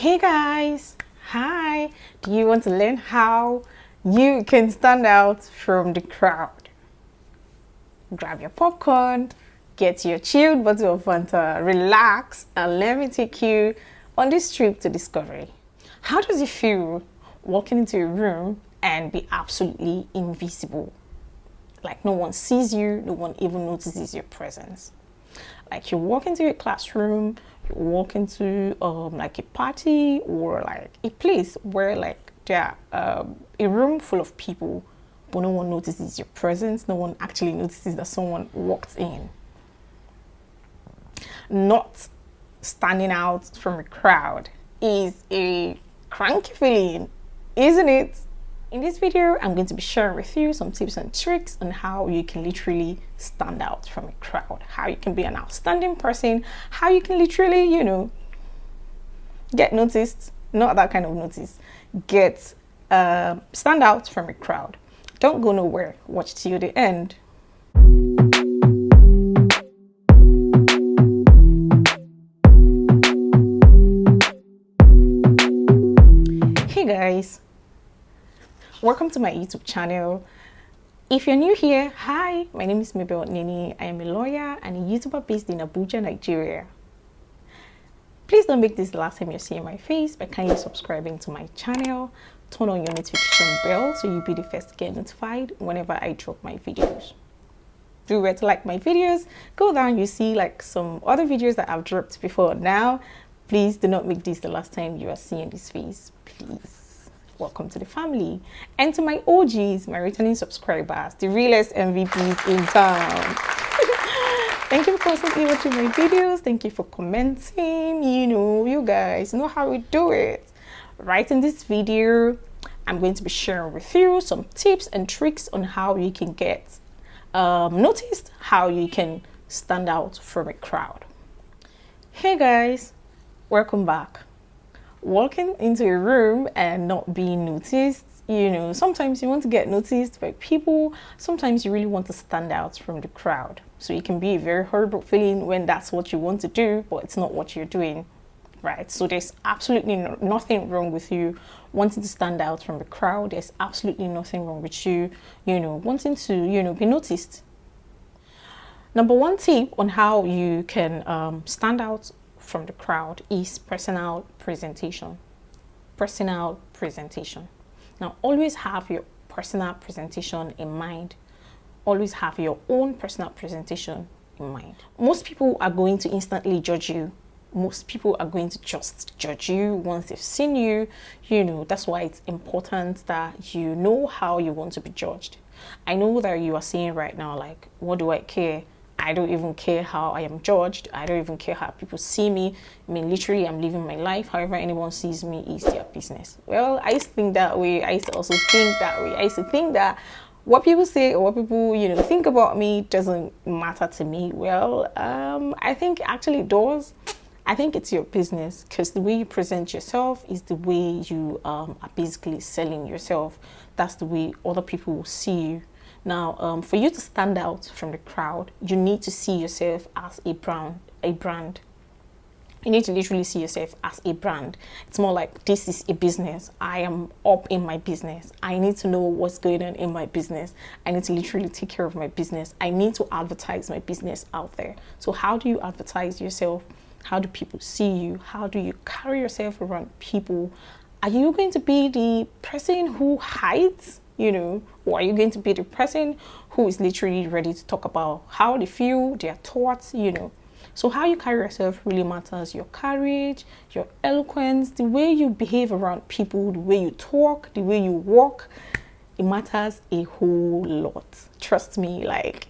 Hey guys, hi. Do you want to learn how you can stand out from the crowd? Grab your popcorn, get your chilled bottle of Fanta, relax, and let me take you on this trip to discovery. How does it feel walking into a room and be absolutely invisible? Like no one sees you, no one even notices your presence. Like you walk into a classroom, you walk into like a party or like a place where like there are a room full of people, but no one notices your presence. No one actually notices that someone walked in. Not standing out from a crowd is a cranky feeling, isn't it? In this video, I'm going to be sharing with you some tips and tricks on how you can literally stand out from a crowd, how you can be an outstanding person, how you can literally, get noticed, not that kind of notice, stand out from a crowd. Don't go nowhere. Watch till the end. Hey guys. Welcome to my YouTube channel. If you're new here, hi, my name is Nene. I am a lawyer and a YouTuber based in Abuja, Nigeria. Please don't make this the last time you're seeing my face by kindly subscribing to my channel. Turn on your notification bell so you'll be the first to get notified whenever I drop my videos. Do you to like my videos? Go down, you see like some other videos that I've dropped before now. Please do not make this the last time you are seeing this face, please. Welcome to the family. And to my OGs, my returning subscribers, the realest MVPs in town. Thank you for constantly watching my videos. Thank you for commenting. You guys know how we do it. Right in this video, I'm going to be sharing with you some tips and tricks on how you can get noticed, how you can stand out from a crowd. Hey guys, welcome back. Walking into a room and not being noticed, sometimes you want to get noticed by people, sometimes you really want to stand out from the crowd. So it can be a very horrible feeling when that's what you want to do, but it's not what you're doing, right? So there's absolutely nothing wrong with you wanting to stand out from the crowd. There's absolutely nothing wrong with you, wanting to, be noticed. Number one tip on how you can stand out from the crowd is personal presentation. Personal presentation. Now, always have your personal presentation in mind. Always have your own personal presentation in mind. Most people are going to instantly judge you. Most people are going to just judge you once they've seen you. That's why it's important that you know how you want to be judged. I know that you are saying right now, like, what do I care? I don't even care how I am judged. I don't even care how people see me. I mean, literally, I'm living my life. However anyone sees me is their business. Well, I used to think that way. I used to also think that way. I used to think that what people say or what people, think about me doesn't matter to me. Well, I think actually it does. I think it's your business, because the way you present yourself is the way you are basically selling yourself. That's the way other people will see you. Now, for you to stand out from the crowd, you need to see yourself as a brand. You need to literally see yourself as a brand. It's more like, this is a business. I am up in my business. I need to know what's going on in my business. I need to literally take care of my business. I need to advertise my business out there. So how do you advertise yourself? How do people see you? How do you carry yourself around people? Are you going to be the person who hides? Or are you going to be the person who is literally ready to talk about how they feel, their thoughts, So how you carry yourself really matters. Your courage, your eloquence, the way you behave around people, the way you talk, the way you walk, it matters a whole lot. Trust me, like,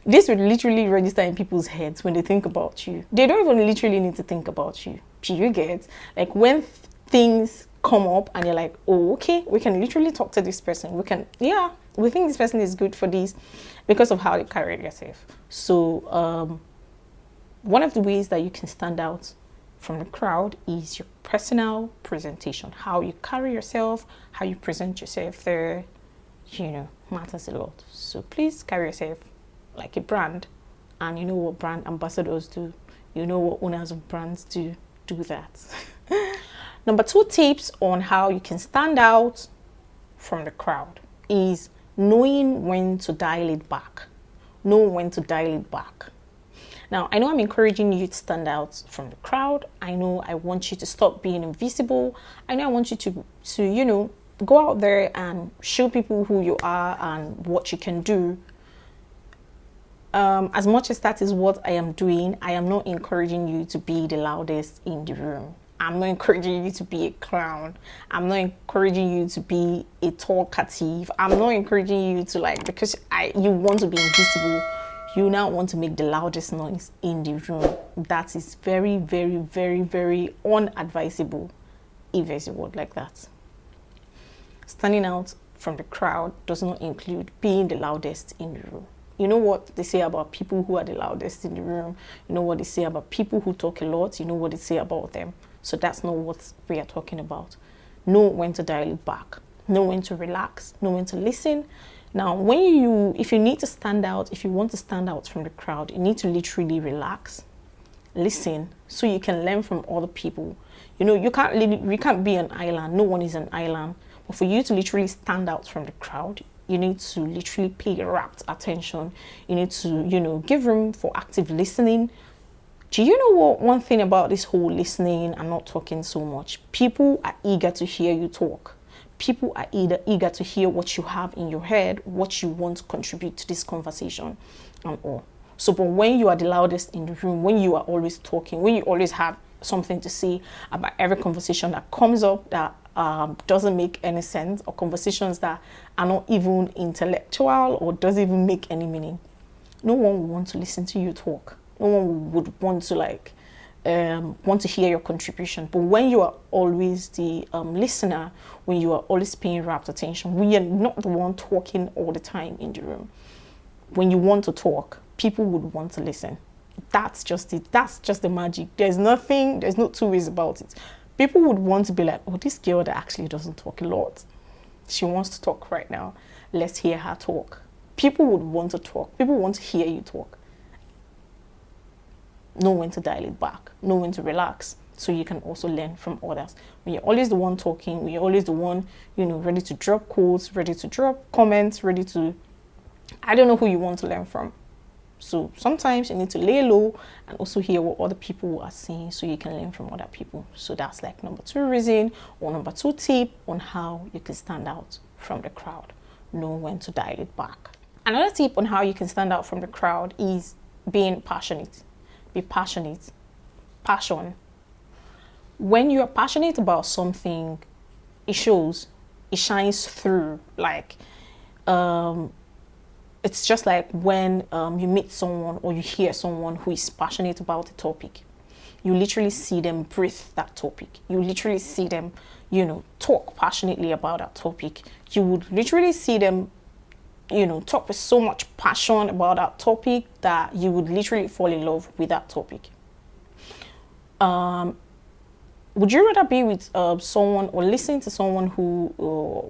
this would literally register in people's heads when they think about you. They don't even literally need to think about you. Do you get? Like, when things come up and you're like, oh, okay, we can literally talk to this person. We think this person is good for this because of how you carry yourself. So one of the ways that you can stand out from the crowd is your personal presentation. How you carry yourself, how you present yourself there, matters a lot. So please carry yourself like a brand. And you know what brand ambassadors do. You know what owners of brands do that. Number 2 tips on how you can stand out from the crowd is knowing when to dial it back. Know when to dial it back. Now, I know I'm encouraging you to stand out from the crowd. I know I want you to stop being invisible. I know I want you to go out there and show people who you are and what you can do. As much as that is what I am doing, I am not encouraging you to be the loudest in the room. I'm not encouraging you to be a clown. I'm not encouraging you to be a talkative. I'm not encouraging you to, like, because you want to be invisible, you now want to make the loudest noise in the room. That is very, very, very, very unadvisable, if there's a word like that. Standing out from the crowd does not include being the loudest in the room. You know what they say about people who are the loudest in the room. You know what they say about people who talk a lot. You know what they say about them. So that's not what we are talking about. Know when to dial it back. Know when to relax. Know when to listen. Now, if you need to stand out, if you want to stand out from the crowd, you need to literally relax, listen, so you can learn from other people. You can't be an island. No one is an island. But for you to literally stand out from the crowd, you need to literally pay rapt attention. You need to, give room for active listening. Do you know what? One thing about this whole listening and not talking so much, people are eager to hear you talk. People are eager to hear what you have in your head, what you want to contribute to this conversation and all. So, but when you are the loudest in the room, when you are always talking, when you always have something to say about every conversation that comes up that doesn't make any sense, or conversations that are not even intellectual or doesn't even make any meaning, no one will want to listen to you talk. No one would want to hear your contribution. But when you are always the listener, when you are always paying rapt attention, when you're not the one talking all the time in the room, when you want to talk, people would want to listen. That's just it. That's just the magic. There's no two ways about it. People would want to be like, oh, this girl that actually doesn't talk a lot, she wants to talk right now. Let's hear her talk. People would want to talk. People want to hear you talk. Know when to dial it back. Know when to relax, so you can also learn from others. When you're always the one talking, when you're always the one, ready to drop quotes, ready to drop comments, I don't know who you want to learn from. So sometimes you need to lay low and also hear what other people are saying, so you can learn from other people. So that's like number 2 reason, or number 2 tip on how you can stand out from the crowd. Know when to dial it back. Another tip on how you can stand out from the crowd is being passionate. Be passionate. Passion. When you are passionate about something, it shows, it shines through. Like, it's just like when you meet someone or you hear someone who is passionate about a topic. You literally see them breathe that topic. You literally see them, talk passionately about that topic. You would literally see them, talk with so much passion about that topic that you would literally fall in love with that topic. Would you rather be with someone or listen to someone who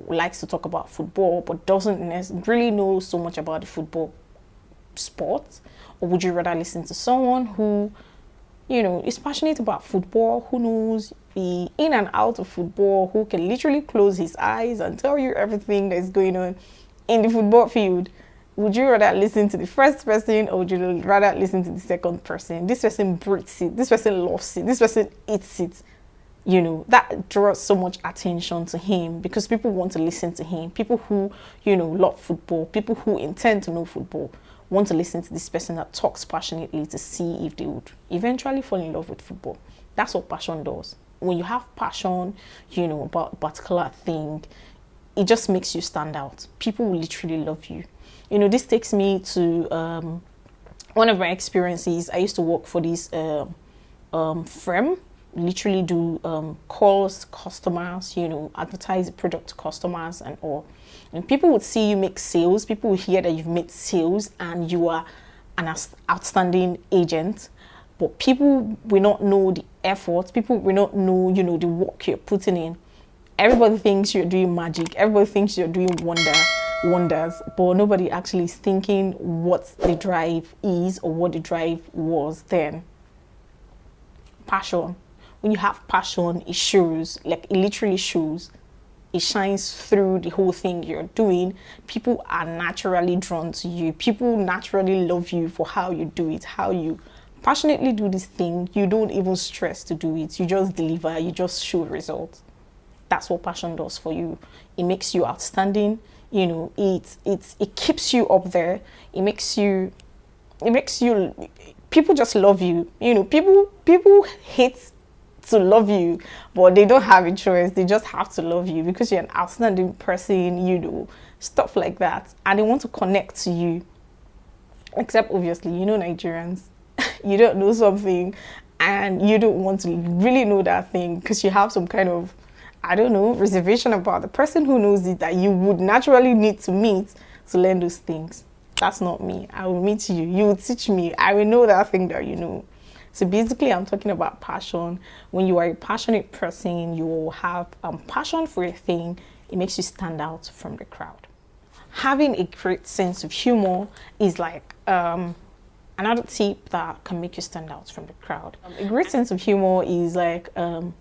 likes to talk about football but doesn't really know so much about the football sport? Or would you rather listen to someone who, is passionate about football, who knows the in and out of football, who can literally close his eyes and tell you everything that's going on in the football field? Would you rather listen to the first person, or would you rather listen to the second person? This person breathes it, this person loves it, this person eats it. That draws so much attention to him because people want to listen to him. People who, love football, people who intend to know football, want to listen to this person that talks passionately to see if they would eventually fall in love with football. That's what passion does. When you have passion, about a particular thing, it just makes you stand out. People will literally love you. This takes me to one of my experiences. I used to work for this firm, literally do calls to customers, advertise the product to customers and all. And people would see you make sales. People would hear that you've made sales and you are an outstanding agent. But people will not know the effort. People will not know, the work you're putting in. Everybody thinks you're doing magic. Everybody thinks you're doing wonders. But nobody actually is thinking what the drive is or what the drive was then. Passion. when you have passion, it shows, like it literally shows. It shines through the whole thing you're doing. People are naturally drawn to you. People naturally love you for how you do it, how you passionately do this thing. You don't even stress to do it. You just deliver, you just show results. That's what passion does for you. It makes you outstanding. You know, it keeps you up there. It makes you people just love you. You know, people hate to love you, but they don't have a choice. They just have to love you because you're an outstanding person, you know, stuff like that. And they want to connect to you. Except obviously, you know, Nigerians, you don't know something and you don't want to really know that thing because you have some kind of, I don't know, reservation about the person who knows it that you would naturally need to meet to learn those things. That's not me. I will meet you. You will teach me. I will know that thing that you know. So basically, I'm talking about passion. When you are a passionate person, you will have passion for a thing. It makes you stand out from the crowd. Having a great sense of humor is like another tip that can make you stand out from the crowd. A great sense of humor is like the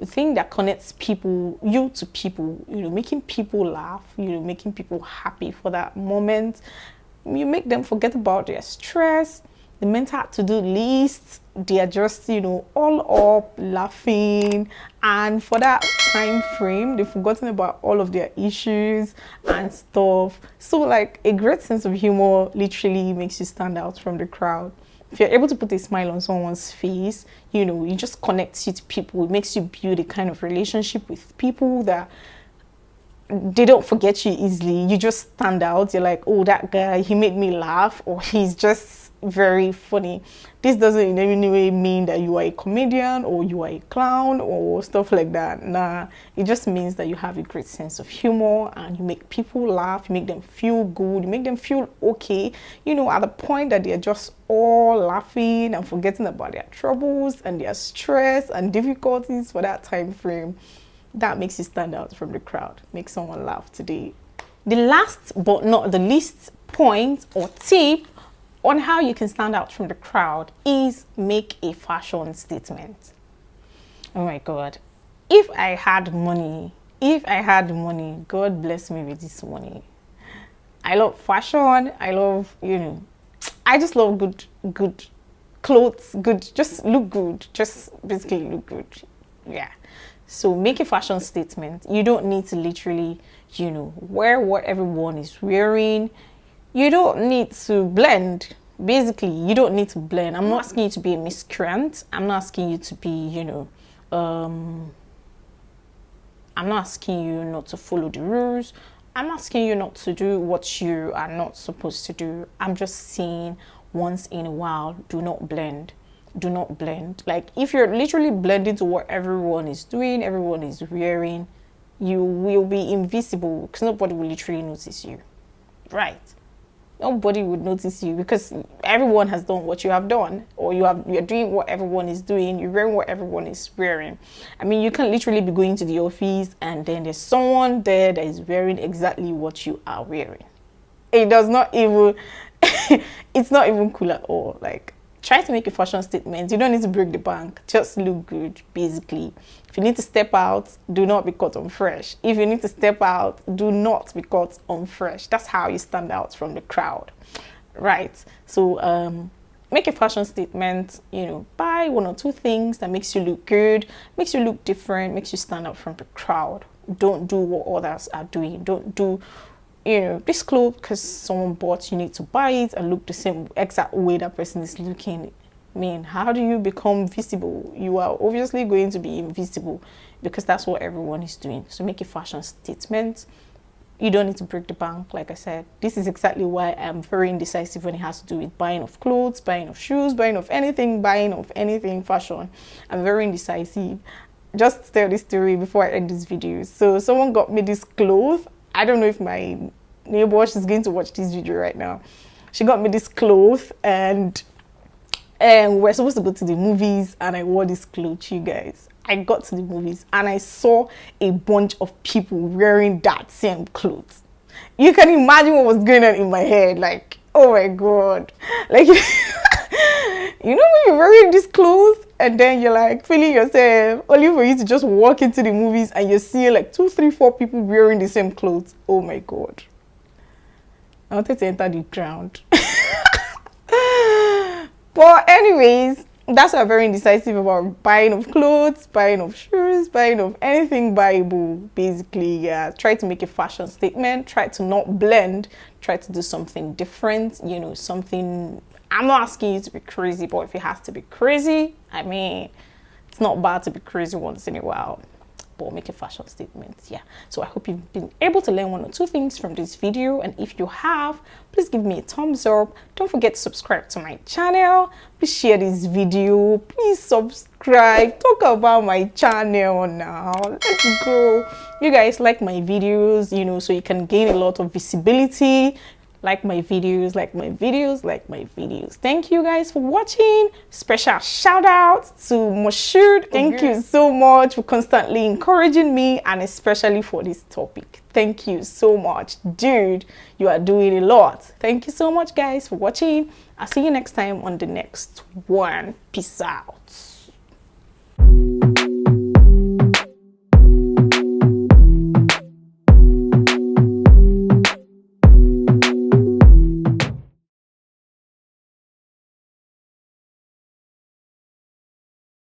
thing that connects you to people, you know, making people laugh, you know, making people happy for that moment. You make them forget about their stress, the mental to-do list. They are just, you know, all up laughing, and for that time frame they've forgotten about all of their issues and stuff. So like a great sense of humor literally makes you stand out from the crowd. If you're able to put a smile on someone's face, you know, it just connects you to people. It makes you build a kind of relationship with people that they don't forget you easily. You just stand out. You're like, oh, that guy, he made me laugh, or he's just very funny. This doesn't in any way mean that you are a comedian or you are a clown or stuff like that. Nah, it just means that you have a great sense of humor and you make people laugh, you make them feel good, you make them feel okay, you know, at the point that they're just all laughing and forgetting about their troubles and their stress and difficulties for that time frame. That makes you stand out from the crowd, make someone laugh today. The last but not the least point or tip on how you can stand out from the crowd is make a fashion statement. Oh my God. If I had money, God bless me with this money. I love fashion. I love, you know, I just love good clothes, just look good, just basically look good. Yeah. So make a fashion statement. You don't need to literally, you know, wear what everyone is wearing. You don't need to blend. Basically, you don't need to blend. I'm not asking you to be a miscreant. I'm not asking you to be, you know, I'm not asking you not to follow the rules. I'm asking you not to do what you are not supposed to do. I'm just saying once in a while, do not blend. Do not blend. Like if you're literally blending to what everyone is doing, everyone is wearing, you will be invisible because nobody will literally notice you. Right? Nobody would notice you because everyone has done what you have done, or you're doing what everyone is doing, you're wearing what everyone is wearing. I mean, you can literally be going to the office and then there's someone there that is wearing exactly what you are wearing. It does not even it's not even cool at all. Like, try to make a fashion statement. You don't need to break the bank. Just look good, basically. If you need to step out, do not be caught unfresh. If you need to step out, do not be caught unfresh. That's how you stand out from the crowd, right? So make a fashion statement. You know, buy one or two things that makes you look good, makes you look different, makes you stand out from the crowd. Don't do what others are doing. Don't do, you know, this clothes because someone bought, you need to buy it and look the same exact way that person is looking. Man, how do you become visible? You are obviously going to be invisible because that's what everyone is doing. So make a fashion statement. You don't need to break the bank. Like I said, this is exactly why I'm very indecisive when it has to do with buying of clothes, buying of shoes, buying of anything fashion. I'm very indecisive. Just tell this story before I end this video. So someone got me this clothes. I don't know if my neighbor, she's going to watch this video right now. She got me this clothes and we're supposed to go to the movies and I wore this clothes, you guys. I got to the movies and I saw a bunch of people wearing that same clothes. You can imagine what was going on in my head. Like, oh my God. Like, you know when you're wearing this clothes and then you're like feeling yourself, only for you to just walk into the movies and you're seeing like 2, 3, 4 people wearing the same clothes. Oh my god. I wanted to enter the ground. But anyways, that's why I'm very indecisive about buying of clothes, buying of shoes, buying of anything buyable. Basically, yeah, try to make a fashion statement, try to not blend, try to do something different, you know, something. I'm not asking you to be crazy, but if it has to be crazy, I mean, it's not bad to be crazy once in a while, but make a fashion statement. Yeah, so I hope you've been able to learn 1 or 2 things from this video, and if you have, please give me a thumbs up. Don't forget to subscribe to my channel. Please share this video, please subscribe, talk about my channel now. Let's go. You guys like my videos, you know, so you can gain a lot of visibility. Like my videos, like my videos, like my videos. Thank you guys for watching. Special shout out to Moshood. Thank you so much for constantly encouraging me, and especially for this topic. Thank you so much, dude. You are doing a lot. Thank you so much, guys, for watching. I'll see you next time on the next one. Peace out.